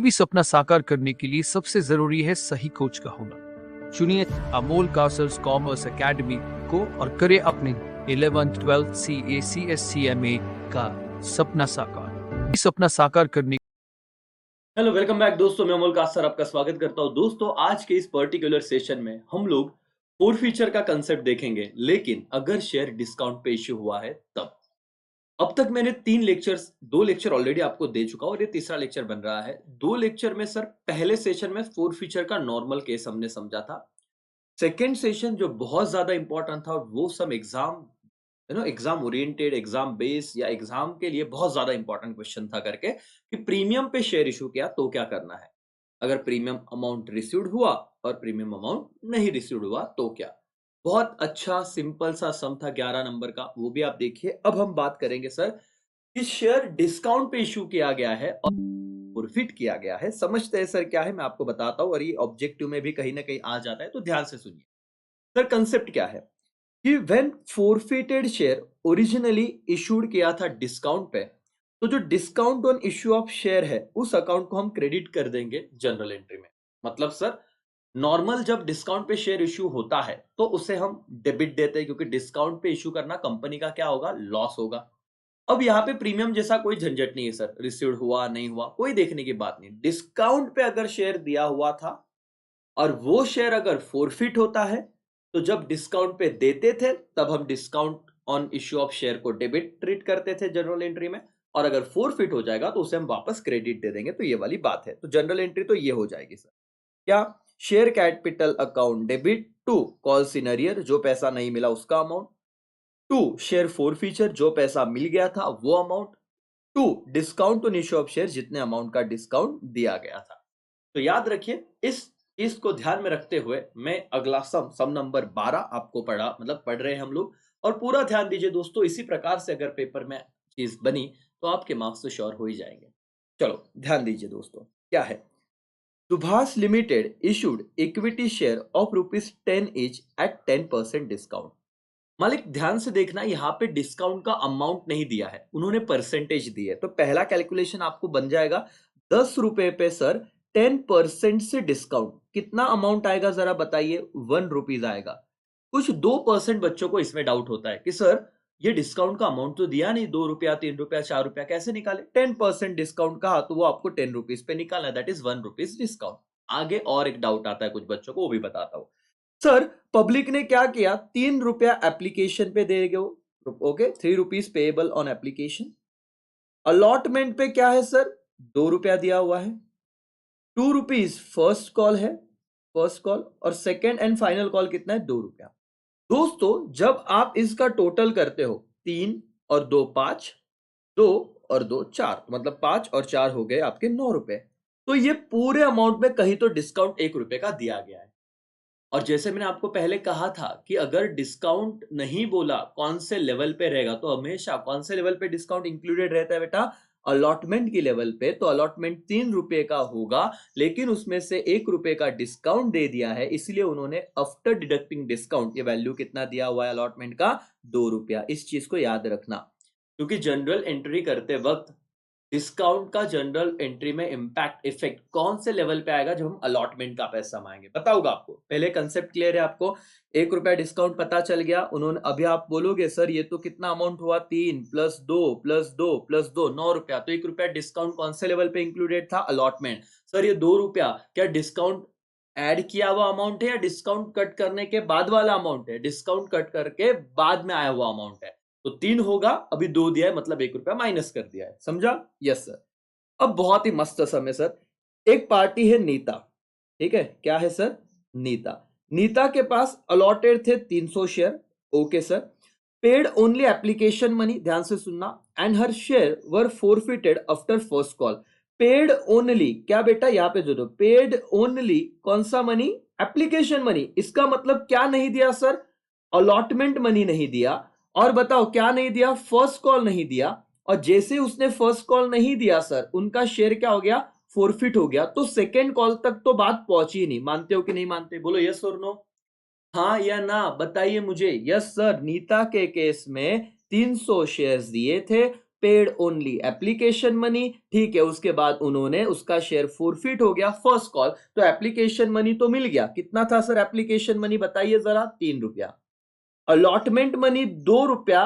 भी सपना साकार करने के लिए सबसे जरूरी है सही कोच का होना। चुनिए अमोल कासर्स कॉमर्स एकेडमी को और करें अपने 11th 12th CA CSCMA का सपना साकार करने। हेलो, वेलकम बैक दोस्तों। मैं अमोल कासर आपका स्वागत करता हूं। दोस्तों, आज के इस पर्टिकुलर सेशन में हम लोग फोर फीचर का कंसेप्ट देखेंगे, लेकिन अगर शेयर डिस्काउंट पे इश्यू हुआ है तब। अब तक मैंने दो लेक्चर ऑलरेडी आपको दे चुका हूं और ये तीसरा लेक्चर बन रहा है। दो लेक्चर में सर पहले सेशन में फोर फीचर का नॉर्मल केस हमने समझा था। सेकेंड सेशन जो बहुत ज्यादा इंपॉर्टेंट था, वो सब एग्जाम ओरिएंटेड, एग्जाम बेस या एग्जाम के लिए बहुत ज्यादा इंपॉर्टेंट क्वेश्चन था करके, कि प्रीमियम पे शेयर इशू किया तो क्या करना है, अगर प्रीमियम अमाउंट रिसीव्ड हुआ और प्रीमियम अमाउंट नहीं रिसीव्ड हुआ तो क्या। बहुत अच्छा सिंपल सा सम था 11 नंबर का, वो भी आप देखिए। अब हम बात करेंगे सर कि शेयर डिस्काउंट पे इशू किया गया है और फॉरफिट किया गया है। समझते हैं सर क्या है, मैं आपको बताता हूं, और ये ऑब्जेक्टिव में भी कहीं ना कहीं आ जाता है, तो ध्यान से सुनिए। सर कंसेप्ट क्या है कि when forfeited share originally issued किया था डिस्काउंट पे, तो जो discount on issue of share है उस अकाउंट को हम क्रेडिट कर देंगे जनरल एंट्री में। मतलब सर नॉर्मल जब डिस्काउंट पे शेयर इश्यू होता है तो उसे हम डेबिट देते हैं, क्योंकि डिस्काउंट पे इश्यू करना कंपनी का क्या होगा, लॉस होगा। अब यहाँ पे प्रीमियम जैसा कोई झंझट नहीं है सर, रिसीव्ड हुआ नहीं हुआ कोई देखने की बात नहीं। डिस्काउंट पे अगर शेयर दिया हुआ था और वो शेयर अगर फोरफिट होता है, तो जब डिस्काउंट पे देते थे तब हम discount on issue of share को डेबिट ट्रीट करते थे जनरल एंट्री में, और अगर फोरफिट हो जाएगा तो उसे हम वापस क्रेडिट दे देंगे। तो ये वाली बात है, तो जनरल एंट्री तो ये हो जाएगी सर। क्या? Share capital account debit to call scenario, जो पैसा नहीं मिला उसका अमाउंट, टू शेयर फोरफीचर, जो पैसा मिल गया था वो amount, to discount on issue of share, जितने अमाउंट का डिस्काउंट दिया गया था। तो याद रखिए, इस चीज को ध्यान में रखते हुए मैं अगला सम नंबर 12 आपको पढ़ रहे हैं हम लोग। और पूरा ध्यान दीजिए दोस्तों, इसी प्रकार से अगर पेपर में चीज बनी तो आपके मार्क्स तो श्योर हो ही जाएंगे। चलो ध्यान दीजिए दोस्तों, क्या है। Subhash limited issued equity share of ₹10 each eight 10% discount. मालिक ध्यान से देखना, यहाँ पे डिस्काउंट का अमाउंट नहीं दिया है, उन्होंने परसेंटेज दी है। तो पहला कैलकुलेशन आपको बन जाएगा 10 रुपए पे सर 10% से डिस्काउंट कितना अमाउंट आएगा, जरा बताइए। 1 रुपीज आएगा। कुछ 2% बच्चों को इसमें डाउट होता है कि सर ये डिस्काउंट का अमाउंट तो दिया नहीं, 2 रुपया 3 रुपया 4 रुपया कैसे निकाले। 10% डिस्काउंट कहा तो वो आपको 10 रुपीज पे निकालना है, दैट इज 1 रुपीज डिस्काउंट। आगे और एक डाउट आता है कुछ बच्चों को, वो भी बताता हूं। सर पब्लिक ने क्या किया, 3 रुपया एप्लीकेशन पे दे गए, okay, 3 rupees payable on application. Allotment पे क्या है सर, 2 रुपया दिया हुआ है। 2 रुपीज फर्स्ट कॉल है, फर्स्ट कॉल, और सेकेंड एंड फाइनल कॉल कितना है, 2 रुपया। दोस्तों जब आप इसका टोटल करते हो, 3 और 2 5, 2 और 2 4, मतलब 5 और 4 हो गए आपके 9 रुपए। तो ये पूरे अमाउंट में कहीं तो डिस्काउंट 1 रुपए का दिया गया है। और जैसे मैंने आपको पहले कहा था कि अगर डिस्काउंट नहीं बोला कौन से लेवल पे रहेगा, तो हमेशा कौन से लेवल पे डिस्काउंट इंक्लूडेड रहता है बेटा, अलॉटमेंट की लेवल पे। तो अलॉटमेंट 3 रुपए का होगा, लेकिन उसमें से 1 रुपए का डिस्काउंट दे दिया है, इसलिए उन्होंने आफ्टर डिडक्टिंग डिस्काउंट ये वैल्यू कितना दिया हुआ है अलॉटमेंट का, 2 रुपया। इस चीज को याद रखना, क्योंकि जनरल एंट्री करते वक्त डिस्काउंट का जनरल एंट्री में इंपैक्ट इफेक्ट कौन से लेवल पे आएगा, जब हम अलॉटमेंट का पैसा मांगे। पता होगा आपको, पहले कंसेप्ट क्लियर है आपको। 1 रुपया डिस्काउंट पता चल गया उन्होंने। अभी आप बोलोगे सर ये तो कितना अमाउंट हुआ, 3 + 2 + 2 + 2 9 रुपया। तो 1 रुपया डिस्काउंट कौन से लेवल पे इंक्लूडेड था, अलॉटमेंट। सर ये 2 रुपया क्या डिस्काउंट ऐड किया हुआ अमाउंट है या डिस्काउंट कट करने के बाद वाला अमाउंट है, डिस्काउंट कट करके बाद में आया हुआ अमाउंट है। तो 3 होगा, अभी 2 दिया है, मतलब 1 रुपया माइनस कर दिया है, समझा। Yes sir. अब बहुत ही मस्त समय सर, एक पार्टी है नीता, ठीक है, क्या है सर, नीता। नीता के पास अलॉटेड थे 300 share, okay sir. Paid only application money, ध्यान से सुनना, and her share were forfeited after first call. Paid only क्या बेटा, यहां पे जो दो पेड ओनली कौन सा मनी, एप्लीकेशन मनी। इसका मतलब क्या नहीं दिया सर, अलॉटमेंट मनी नहीं दिया। और बताओ क्या नहीं दिया, फर्स्ट कॉल नहीं दिया। और जैसे उसने फर्स्ट कॉल नहीं दिया सर, उनका शेयर क्या हो गया, फोरफिट हो गया। तो सेकेंड कॉल तक तो बात पहुंची ही नहीं। मानते हो कि नहीं मानते, बोलो यस और नो, हाँ या ना बताइए मुझे। यस सर, नीता के केस में 300 शेयर्स दिए थे, पेड ओनली एप्लीकेशन मनी, ठीक है। उसके बाद उन्होंने, उसका शेयर फोरफिट हो गया फर्स्ट कॉल, तो एप्लीकेशन मनी तो मिल गया। कितना था सर एप्लीकेशन मनी बताइए जरा, 3 रुपया। अलॉटमेंट मनी 2 रुपया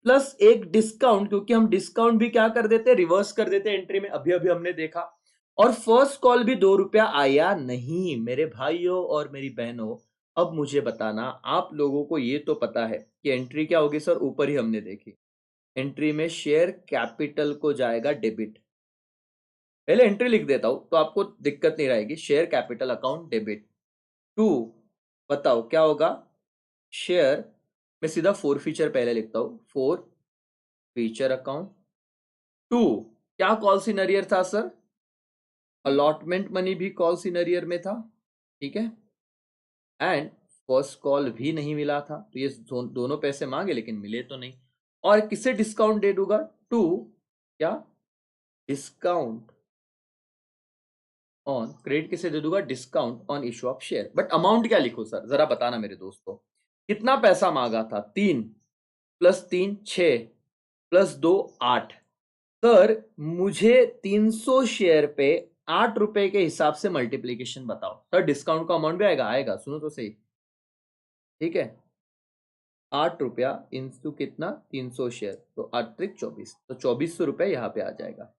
प्लस एक डिस्काउंट, क्योंकि हम डिस्काउंट भी क्या कर देते, रिवर्स कर देते एंट्री में, अभी अभी हमने देखा। और फर्स्ट कॉल भी 2 रुपया आया नहीं। मेरे भाइयों और मेरी बहनों, अब मुझे बताना, आप लोगों को ये तो पता है कि एंट्री क्या होगी सर, ऊपर ही हमने देखी। एंट्री में शेयर कैपिटल को जाएगा डेबिट। पहले एंट्री लिख देता हूं तो आपको दिक्कत नहीं रहेगी। Share capital account debit to, बताओ क्या होगा, शेयर, मैं सीधा फोर फीचर पहले लिखता हूं, फोर फीचर अकाउंट टू, क्या कॉल इन अरियर था सर, अलॉटमेंट मनी भी कॉल इन अरियर में था, ठीक है। एंड फर्स्ट कॉल भी नहीं मिला था, तो ये दोनों पैसे मांगे लेकिन मिले तो नहीं। और किसे डिस्काउंट दे दूंगा, टू, क्या, डिस्काउंट ऑन, क्रेडिट किसे दे दूंगा, discount on issue of share. But amount क्या लिखो सर, जरा बताना मेरे दोस्तों, कितना पैसा मांगा था, 3 प्लस 3 6 प्लस 2 8। सर मुझे 300 शेयर पे 8 रुपए के हिसाब से मल्टीप्लीकेशन बताओ। सर डिस्काउंट का अमाउंट भी आएगा, आएगा, सुनो तो सही, ठीक है। 8 रुपया इंटू कितना, 300 शेयर, तो 8 त्रिक 24, तो 2400 रुपए यहां पे आ जाएगा।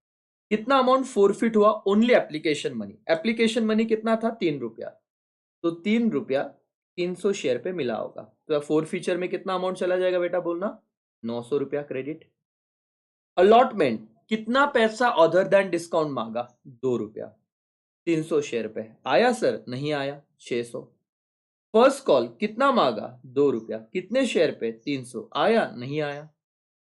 कितना अमाउंट फोरफिट हुआ, only application money. Application money कितना था, 3 रुपया, तो 3 रुपया 300 शेयर पे मिला होगा। तो फोर फीचर में कितना अमाउंट चला जाएगा बेटा, बोलना, 900 रुपया क्रेडिट। अलॉटमेंट कितना पैसा अदर देन डिस्काउंट मांगा, 2 रुपया, 300 शेयर पे आया सर, नहीं आया, 600। फर्स्ट कॉल कितना मांगा, 2 रुपया, कितने शेयर पे, 300, आया नहीं आया।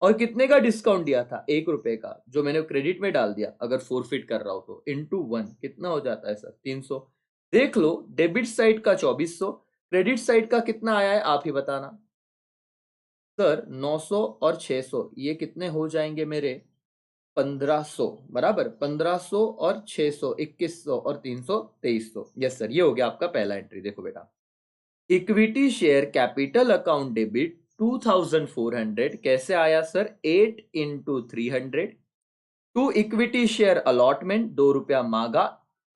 और कितने का डिस्काउंट दिया था, 1 रुपए का, जो मैंने क्रेडिट में डाल दिया, अगर फोरफिट कर रहा हो तो, इंटू 1 कितना हो जाता है सर, 300। देख लो, डेबिट साइड का 2400, क्रेडिट साइड का कितना आया है आप ही बताना। सर 900 और 600 ये कितने हो जाएंगे मेरे, 1500, बराबर, 1500 और 600 2100 और 300 2300। यस सर, ये हो गया आपका पहला एंट्री। देखो बेटा, equity share capital account debit 2400 कैसे आया sir, 8 into 300 to equity share allotment 2 रुपया मांगा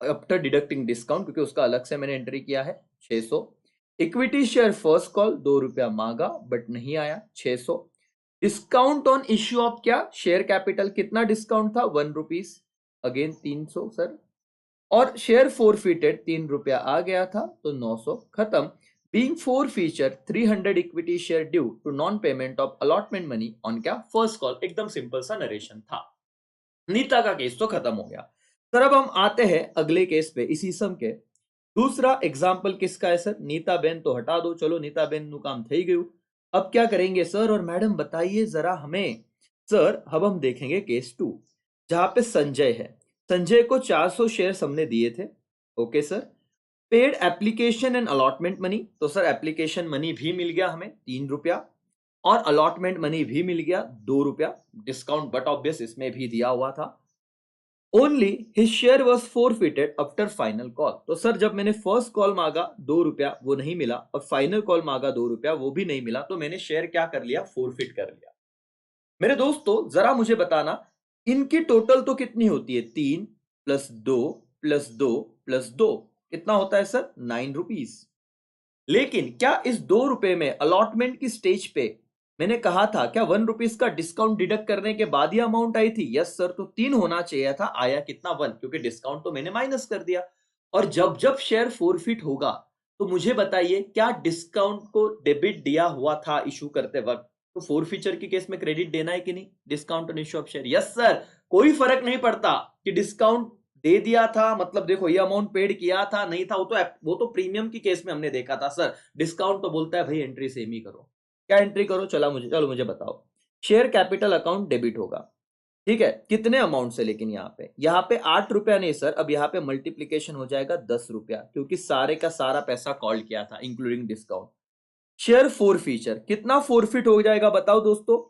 आफ्टर डिडक्टिंग डिस्काउंट, क्योंकि उसका अलग से मैंने एंट्री किया है, 600। इक्विटी शेयर फर्स्ट कॉल 2 रुपया मांगा बट नहीं आया, 600। डिस्काउंट ऑन इश्यू ऑफ क्या, शेयर कैपिटल, कितना डिस्काउंट था, 1 रुपीज, अगेन 300 सर। और शेयर फोरफिटेड 3 रुपया आ गया था, तो 900, खत्म। Being forfeited 300 equity share due to non payment of allotment money on क्या, फर्स्ट कॉल। एकदम सिंपल सा नरेशन था। नीता का केस तो खत्म हो गया सर। अब हम आते हैं अगले केस पे, इसी सम के। दूसरा एग्जाम्पल किसका है सर, नीता बेन तो हटा दो, चलो नीता बेन नु काम થઈ ગયું। अब क्या करेंगे सर और मैडम बताइए जरा हमें। सर अब हम देखेंगे केस 2, जहां पे संजय है। संजय को 400 शेयर हमने दिए थे, okay sir. Paid application and allotment money, तो सर एप्लीकेशन मनी भी मिल गया हमें 3 रुपया, और अलॉटमेंट मनी भी मिल गया 2 रुपया। डिस्काउंट बट ऑब्वियस इसमें भी दिया हुआ था। Only his share was forfeited after final call, तो सर जब मैंने फर्स्ट कॉल मांगा 2 रुपया वो नहीं मिला, और फाइनल कॉल मांगा 2 रुपया वो भी नहीं मिला, तो मैंने शेयर क्या कर लिया, फोरफिट कर लिया। मेरे दोस्तों जरा मुझे बताना, इनकी टोटल तो कितनी होती है, 3 प्लस 2 प्लस 2 प्लस 2, कितना होता है सर, 9 रुपीज। लेकिन क्या इस 2 रुपए में अलॉटमेंट की स्टेज पे मैंने कहा था क्या 1 रुपीज का डिस्काउंट डिडक्ट करने के बाद ही अमाउंट आई थी, यस सर। तो 3 होना चाहिए था, आया कितना, 1, क्योंकि डिस्काउंट तो मैंने माइनस कर दिया। और जब जब शेयर फोरफिट होगा तो मुझे बताइए क्या डिस्काउंट को डेबिट दिया हुआ था इशू करते वक्त, तो फोर फीचर के केस में क्रेडिट देना है कि नहीं, discount on issue of share, yes sir. कोई फर्क नहीं पड़ता कि डिस्काउंट दे दिया था, मतलब देखो ये अमाउंट पेड किया था नहीं था, वो तो प्रीमियम की केस में हमने देखा था सर। डिस्काउंट तो बोलता है भाई एंट्री सेम ही करो, क्या एंट्री करो, चलो मुझे बताओ। शेयर कैपिटल अकाउंट डेबिट होगा, ठीक है, कितने अमाउंट से, लेकिन यहाँ पे 8 रुपया नहीं सर, अब यहाँ पे मल्टीप्लीकेशन हो जाएगा 10 रुपया, क्योंकि सारे का सारा पैसा कॉल किया था including discount. Share four feature कितना फोरफिट हो जाएगा बताओ दोस्तों,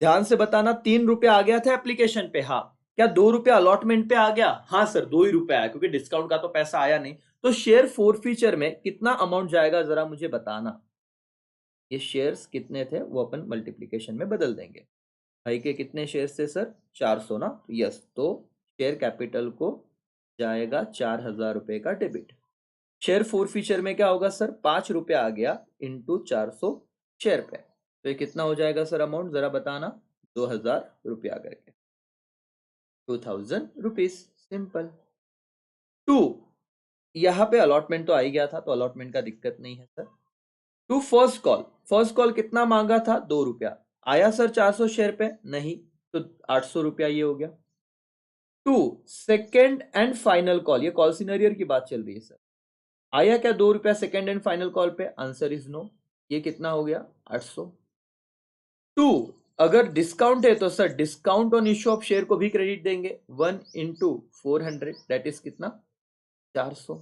ध्यान से बताना। 3 रुपया आ गया था एप्लीकेशन पे, हाँ। क्या 2 रुपया अलॉटमेंट पे आ गया, हाँ सर 2 ही रुपया आया, क्योंकि डिस्काउंट का तो पैसा आया नहीं। तो शेयर फोर फीचर में कितना अमाउंट जाएगा जरा मुझे बताना। ये शेयर्स कितने थे वो अपन मल्टीप्लीकेशन में बदल देंगे। भाई के कितने शेयर से सर? 400 ना? यस, तो शेयर कैपिटल को जाएगा 4,000 रुपए का डेबिट। शेयर फोर फीचर में क्या होगा सर? 5 रुपये आ गया इंटू 400 शेयर पे, तो ये कितना हो जाएगा सर अमाउंट, जरा बताना? 2,000 रुपया करके, 2,000 रुपीज, सिंपल। टू, यहाँ पे अलॉटमेंट तो आ ही गया था, तो अलॉटमेंट का दिक्कत नहीं है sir. To first call, first call कितना मांगा था? 2 रुपया। आया सर 400 शेयर पे? नहीं, तो 800 रुपया ये हो गया। To second and final call, ये कॉल सिनेरियर की बात चल रही है सर। आया क्या 2 रुपया सेकेंड एंड फाइनल कॉल पे? Answer is no. ये कितना हो गया? 800। टू, अगर डिस्काउंट है तो sir discount on issue of share को भी क्रेडिट देंगे, 1 इंटू 400, दैट इज कितना? 400।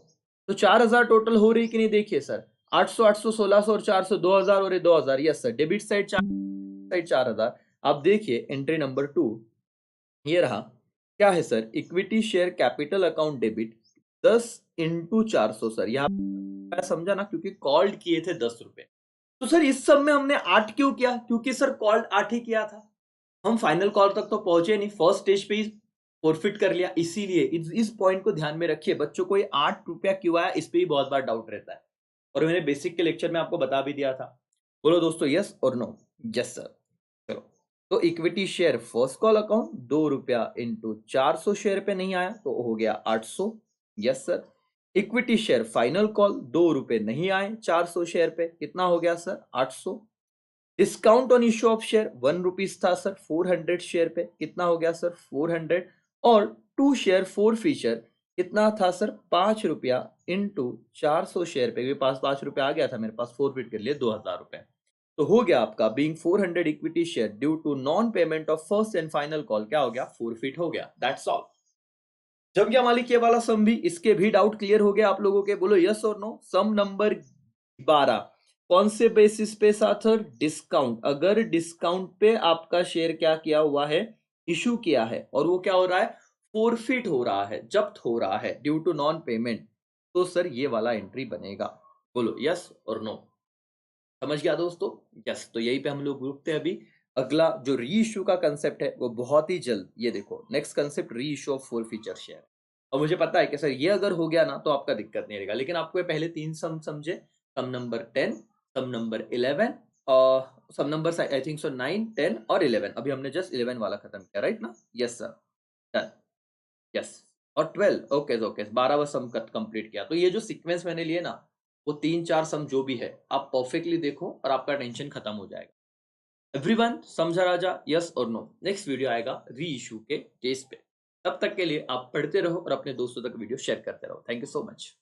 तो 4,000 टोटल हो रही कि नहीं? देखिए सर, 800 800 1600 और 400, 2,000 और 2,000। Yes sir, debit side 4,000। आप देखिए एंट्री नंबर 2, ये रहा। क्या है sir? Equity share capital account debit 10 into 400 sir. यहाँ मैं समझा ना, क्योंकि कॉल्ड किए थे 10 रुपए। तो सर इस सब में हमने 8 क्यों किया? क्योंकि सर कॉल्ड 8 ही किया था, हम फाइनल कॉल तक तो पहुंचे नहीं, फर्स्ट स्टेज पे ही फॉरफिट कर लिया। इसीलिए इस पॉइंट को ध्यान में रखिए बच्चों को, ये 8 रुपया क्यों आया, इस पे ही बहुत बार डाउट रहता है, और मैंने बेसिक के लेक्चर में आपको बता भी दिया था। बोलो दोस्तों, यस और नो? Yes sir. चलो, तो equity share first call account 2 रुपया इंटू 400 शेयर पे नहीं आया, तो हो गया 800। Yes sir. Equity share final call 2 रुपए नहीं आए 400 शेयर पे, कितना हो गया sir? 800। Discount on issue of share 1 rupees था सर 400 शेयर पे, कितना हो गया सर? 400। और टू शेयर फोर फीचर कितना था सर? 5 रुपया इंटू 400 शेयर पे, पास 5 रुपया आ गया था मेरे पास, फॉरफिट कर लिए 2,000 रुपए। तो हो गया आपका being 400 equity share due to non payment of first and final call, क्या हो गया? फॉरफिट हो गया। That's all. जब क्या मालिक, ये वाला सम भी, इसके भी डाउट क्लियर हो गया आप लोगों के? बोलो यस और नो। सम नंबर 12 कौन से बेसिस पे साथ? डिस्काउंट। अगर डिस्काउंट पे आपका शेयर क्या किया हुआ है? इशू किया है, और वो क्या हो रहा है? फोरफिट हो रहा है, जब्त हो रहा है ड्यू टू नॉन पेमेंट, तो सर ये वाला एंट्री बनेगा। बोलो यस और नो। समझ गया दोस्तों? यस, तो यही पे हम लोग रुकते हैं अभी। अगला जो री इश्यू का कंसेप्ट है वो बहुत ही जल्द, ये देखो नेक्स्ट कंसेप्ट, री issue of four feature share. और मुझे पता है कि सर ये अगर हो गया ना तो आपका दिक्कत नहीं रहेगा, लेकिन आपको ये पहले 3 सम समझे, सम नंबर 10, सम नंबर 11 और सम नंबर आई थिंक सो 9 10 और 11। अभी हमने जस्ट 11 वाला खत्म किया, राइट ना? Yes sir, done. यस, और 12 ओके ओके, 12वां सम कंप्लीट किया। तो ये जो सीक्वेंस मैंने लिए ना, वो 3-4 सम जो भी है आप परफेक्टली देखो और आपका टेंशन खत्म हो जाएगा। एवरीवन समझा राजा? यस और नो? नेक्स्ट वीडियो आएगा री इशू के केस पे। तब तक के लिए आप पढ़ते रहो और अपने दोस्तों तक वीडियो शेयर करते रहो। Thank you so much.